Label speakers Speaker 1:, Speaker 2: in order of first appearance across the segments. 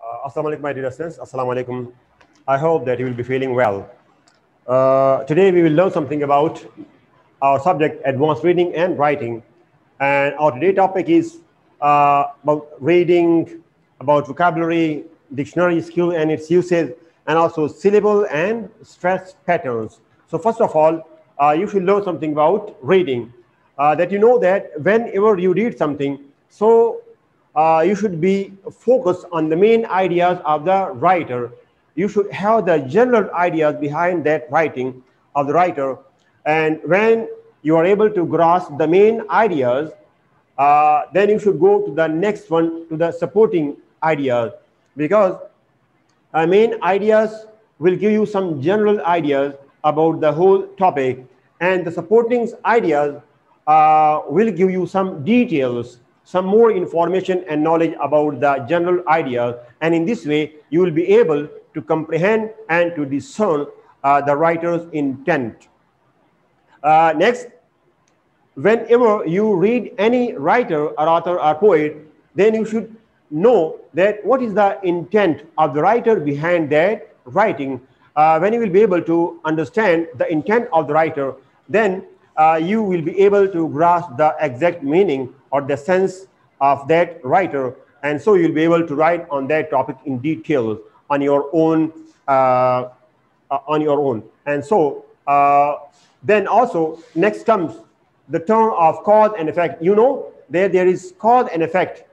Speaker 1: Assalamu alaikum, my dear students. Assalamu alaikum. I hope that you will be feeling well. Today we will learn something about our subject, advanced reading and writing. And our today topic is about reading, about vocabulary, dictionary skill and its usage, and also syllable and stress patterns. So first of all, you should learn something about reading. That you know that whenever you read something, so you should be focused on the main ideas of the writer. You should have the general ideas behind that writing of the writer. And when you are able to grasp the main ideas, then you should go to the next one, to the supporting ideas, because main ideas will give you some general ideas about the whole topic, and the supporting ideas will give you some details, some more information and knowledge about the general ideas. And in this way, you will be able to comprehend and to discern the writer's intent. Next, whenever you read any writer or author or poet, then you should know that what is the intent of the writer behind that writing. When you will be able to understand the intent of the writer, then you will be able to grasp the exact meaning or the sense of that writer, and so you'll be able to write on that topic in detail on your own. And so then also next comes the term of cause and effect. You know that there is cause and effect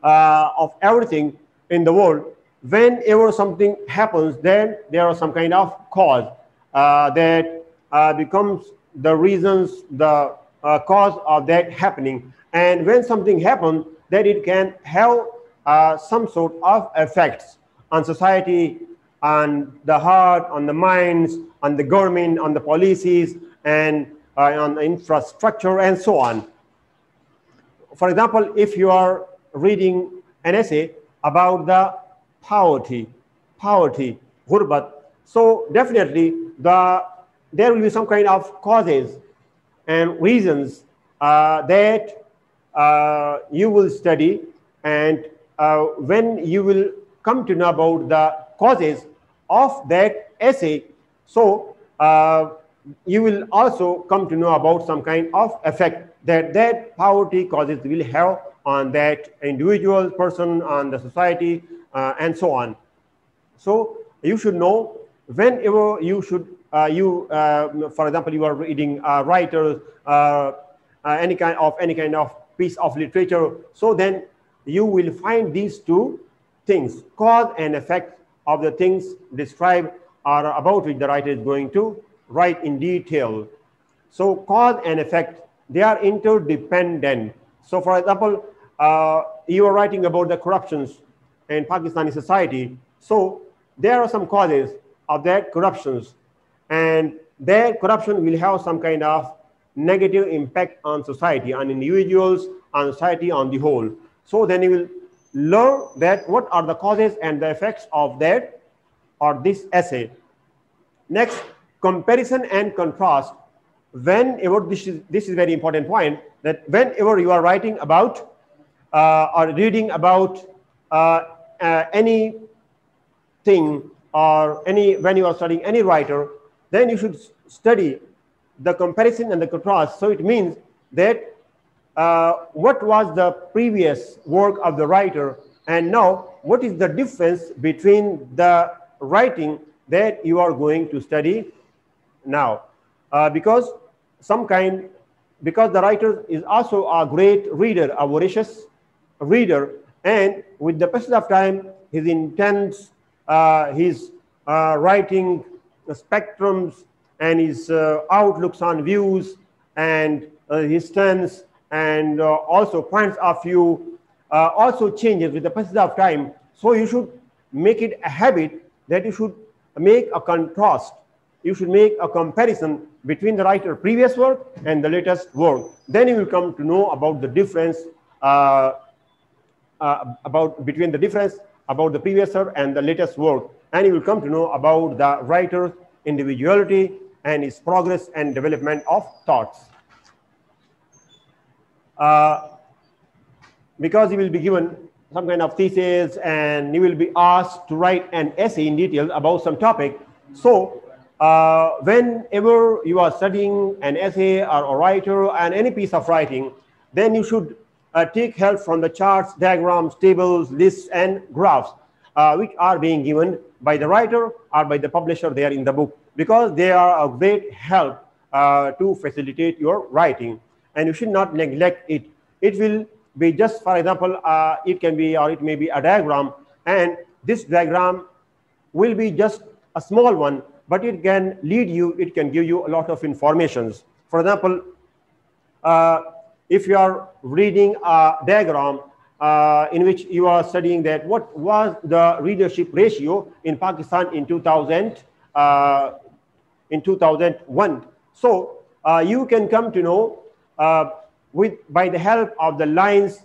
Speaker 1: of everything in the world. Whenever something happens, then there are some kind of cause that becomes the reasons, the cause of that happening. And when something happens, that it can have some sort of effects on society, on the heart, on the minds, on the government, on the policies, and on the infrastructure, and so on. For example, if you are reading an essay about the poverty, ghurbat, so definitely there will be some kind of causes and reasons that you will study, and when you will come to know about the causes of that essay, so you will also come to know about some kind of effect that poverty causes will have on that individual person, on the society, and so on. So you should know whenever you should for example, you are reading writers, any kind of piece of literature, so then you will find these two things, cause and effect of the things described or about which the writer is going to write in detail. So cause and effect, they are interdependent. So for example, you are writing about the corruptions in Pakistani society, so there are some causes of that corruptions, and that corruption will have some kind of negative impact on society, on individuals, on society on the whole. So then you will learn that what are the causes and the effects of that or this essay. Next, comparison and contrast. Whenever this is very important point, that whenever you are writing about or reading about any thing, or when you are studying any writer, then you should study the comparison and the contrast. So it means that what was the previous work of the writer, and now what is the difference between the writing that you are going to study now, because the writer is also a great reader, a voracious reader, and with the passage of time, his intents, his writing spectrums, and his outlooks on views, and his stance, and also points of view also changes with the passage of time. So you should make it a habit that you should make a contrast. You should make a comparison between the writer's previous work and the latest work. Then you will come to know about the difference between the difference about the previous work and the latest work, and you will come to know about the writer's individuality and his progress and development of thoughts. Because he will be given some kind of thesis and you will be asked to write an essay in detail about some topic. So whenever you are studying an essay or a writer and any piece of writing, then you should take help from the charts, diagrams, tables, lists, and graphs, which are being given by the writer or by the publisher there in the book, because they are a great help to facilitate your writing, and you should not neglect it. It will be just, for example, it can be, or it may be a diagram, and this diagram will be just a small one, but it can lead you, it can give you a lot of informations. For example, if you are reading a diagram in which you are studying that what was the readership ratio in Pakistan in 2001. So you can come to know by the help of the lines,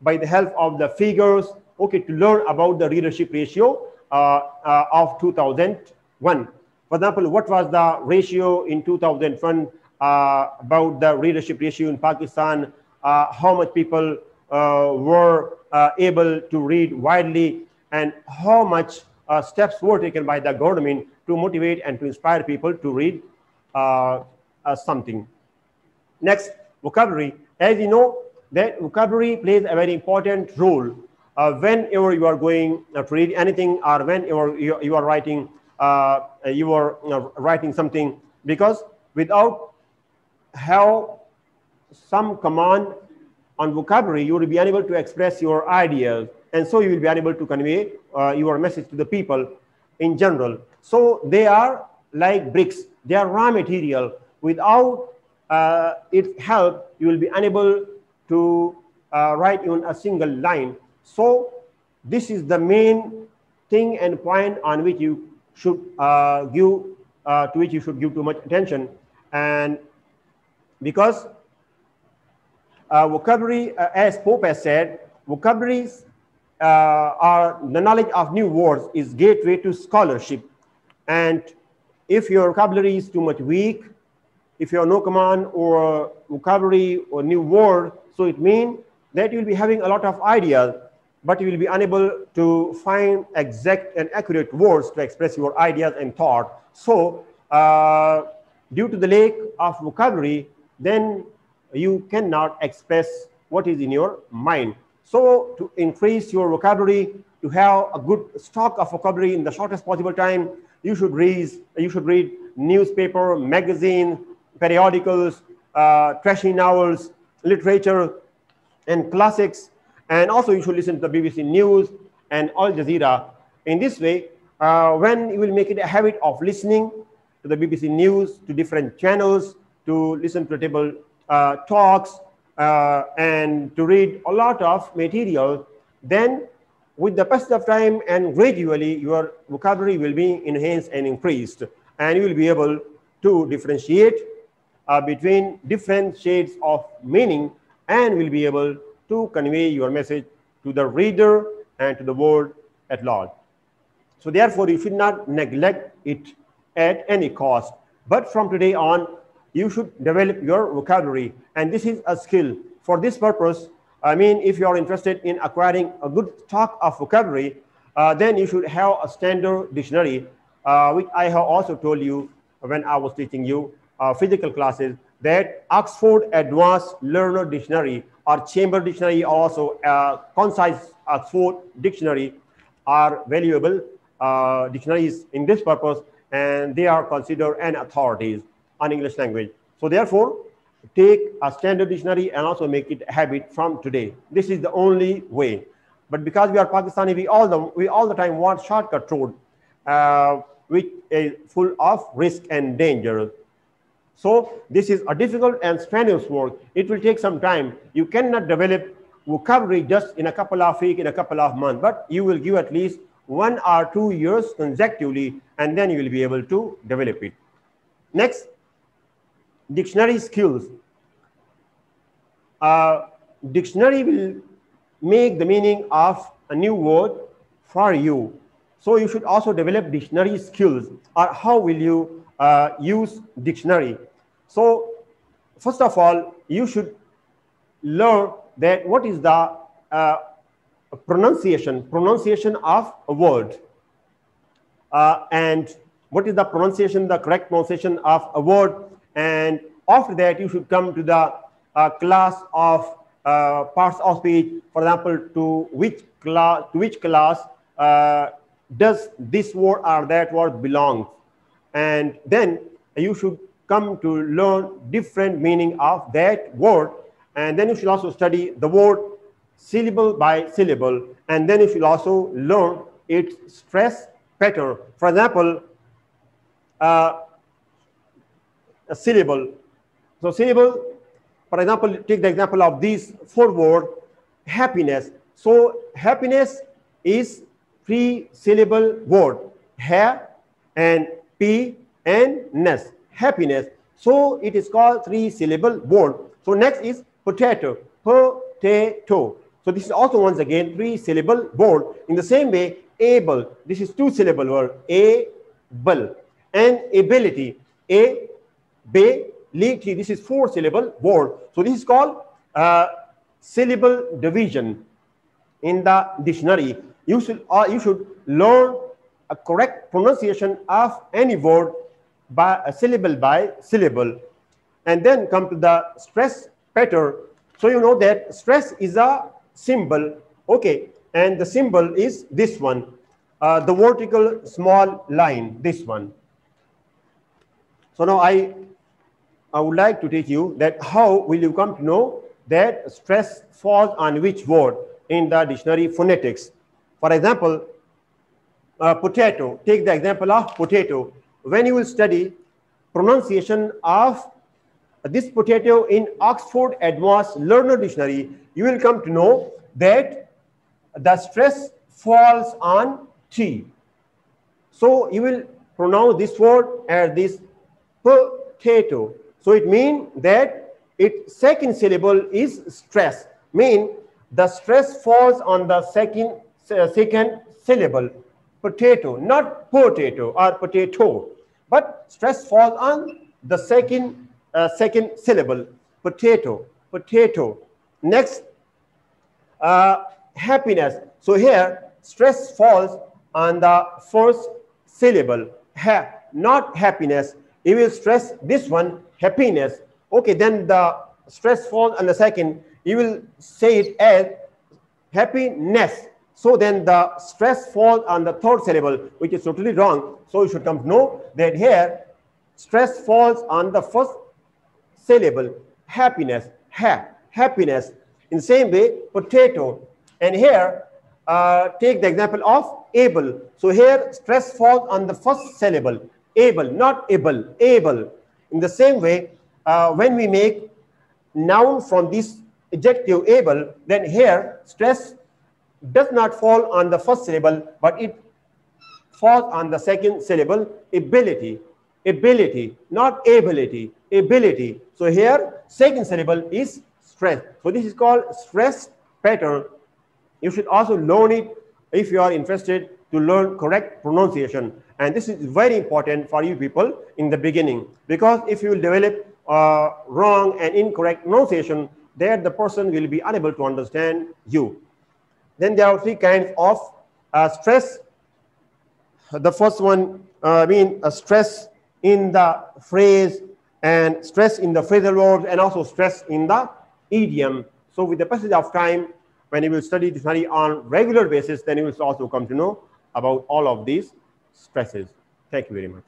Speaker 1: by the help of the figures, okay, to learn about the readership ratio of 2001. For example, what was the ratio in 2001 about the readership ratio in Pakistan, how much people were able to read widely, and how much steps were taken by the government to motivate and to inspire people to read something. Next, vocabulary. As you know, that vocabulary plays a very important role whenever you are going to read anything, or whenever you are writing something, because without have some command on vocabulary, you will be unable to express your ideas, and so you will be unable to convey your message to the people in general. So they are like bricks, they are raw material. Without its help, you will be unable to write even a single line. So this is the main thing and point on which you should give too much attention. And because vocabulary, as Pope has said, vocabularies are the knowledge of new words is gateway to scholarship. And if your vocabulary is too much weak, if you have no command or vocabulary or new word, so it means that you will be having a lot of ideas, but you will be unable to find exact and accurate words to express your ideas and thought. So due to the lack of vocabulary, then you cannot express what is in your mind. So to increase your vocabulary, to have a good stock of vocabulary in the shortest possible time, you should read newspaper, magazine, periodicals, trashy novels, literature, and classics. And also you should listen to the BBC News and Al Jazeera. In this way, when you will make it a habit of listening to the BBC News, to different channels, to listen to table talks, and to read a lot of material, then with the passage of time and gradually your vocabulary will be enhanced and increased, and you will be able to differentiate between different shades of meaning, and will be able to convey your message to the reader and to the world at large. So therefore, you should not neglect it at any cost. But from today on, you should develop your vocabulary, and this is a skill. For this purpose, I mean, if you are interested in acquiring a good stock of vocabulary, then you should have a standard dictionary, which I have also told you when I was teaching you physical classes, that Oxford Advanced Learner Dictionary or Chamber Dictionary, or also Concise Oxford Dictionary, are valuable dictionaries in this purpose, and they are considered an authorities on English language. So therefore, take a standard dictionary and also make it a habit from today. This is the only way. But because we are Pakistani, we all the time want shortcut road, which is full of risk and danger. So this is a difficult and strenuous work. It will take some time. You cannot develop vocabulary just in a couple of weeks, in a couple of months, but you will give at least 1 or 2 years consecutively, and then you will be able to develop it. Next, dictionary skills. Dictionary will make the meaning of a new word for you. So you should also develop dictionary skills, or how will you use dictionary. So first of all, you should learn that what is the pronunciation of a word. And what is the pronunciation, the correct pronunciation of a word. And after that, you should come to the class of parts of speech. For example, to which class does this word or that word belong. And then you should come to learn different meaning of that word. And then you should also study the word syllable by syllable. And then you should also learn its stress pattern. For example, a syllable. So syllable, for example, take the example of these 4 words, happiness. So happiness is 3-syllable word, ha and p and ness, happiness. So it is called 3-syllable word. So next is potato, potato. So this is also once again 3-syllable word. In the same way, able, this is 2-syllable word, able. And ability, ability, this is 4-syllable word. So this is called syllable division. In the dictionary, you should learn a correct pronunciation of any word by a syllable by syllable. And then come to the stress pattern. So you know that stress is a symbol, okay, and the symbol is this one, the vertical small line, this one. So now I would like to teach you that how will you come to know that stress falls on which word in the dictionary phonetics. For example, potato, take the example of potato. When you will study pronunciation of this potato in Oxford Advanced Learner Dictionary, you will come to know that the stress falls on T. So you will pronounce this word as this potato. So it means that its second syllable is stress. Mean the stress falls on the second syllable, potato, not potato or potato, but stress falls on the second syllable, potato, potato. Next, happiness. So here stress falls on the first syllable, not happiness. You will stress this one, happiness. Okay, then the stress falls on the second. You will say it as happiness. So then the stress falls on the third syllable, which is totally wrong. So you should come to know that here stress falls on the first syllable, happiness, happiness. In the same way, potato. And here, take the example of able. So here stress falls on the first syllable, able, not able, able. In the same way, when we make noun from this adjective able, then here stress does not fall on the first syllable, but it falls on the second syllable, ability, ability, not ability, ability. So here second syllable is stress. So this is called stress pattern. You should also learn it if you are interested to learn correct pronunciation. And this is very important for you people in the beginning, because if you will develop wrong and incorrect pronunciation, there the person will be unable to understand you. Then there are 3 kinds of stress. The first one stress in the phrase, and stress in the phrasal verbs, and also stress in the idiom. So with the passage of time, when you will study dictionary on regular basis, then you will also come to know about all of these stresses. Thank you very much.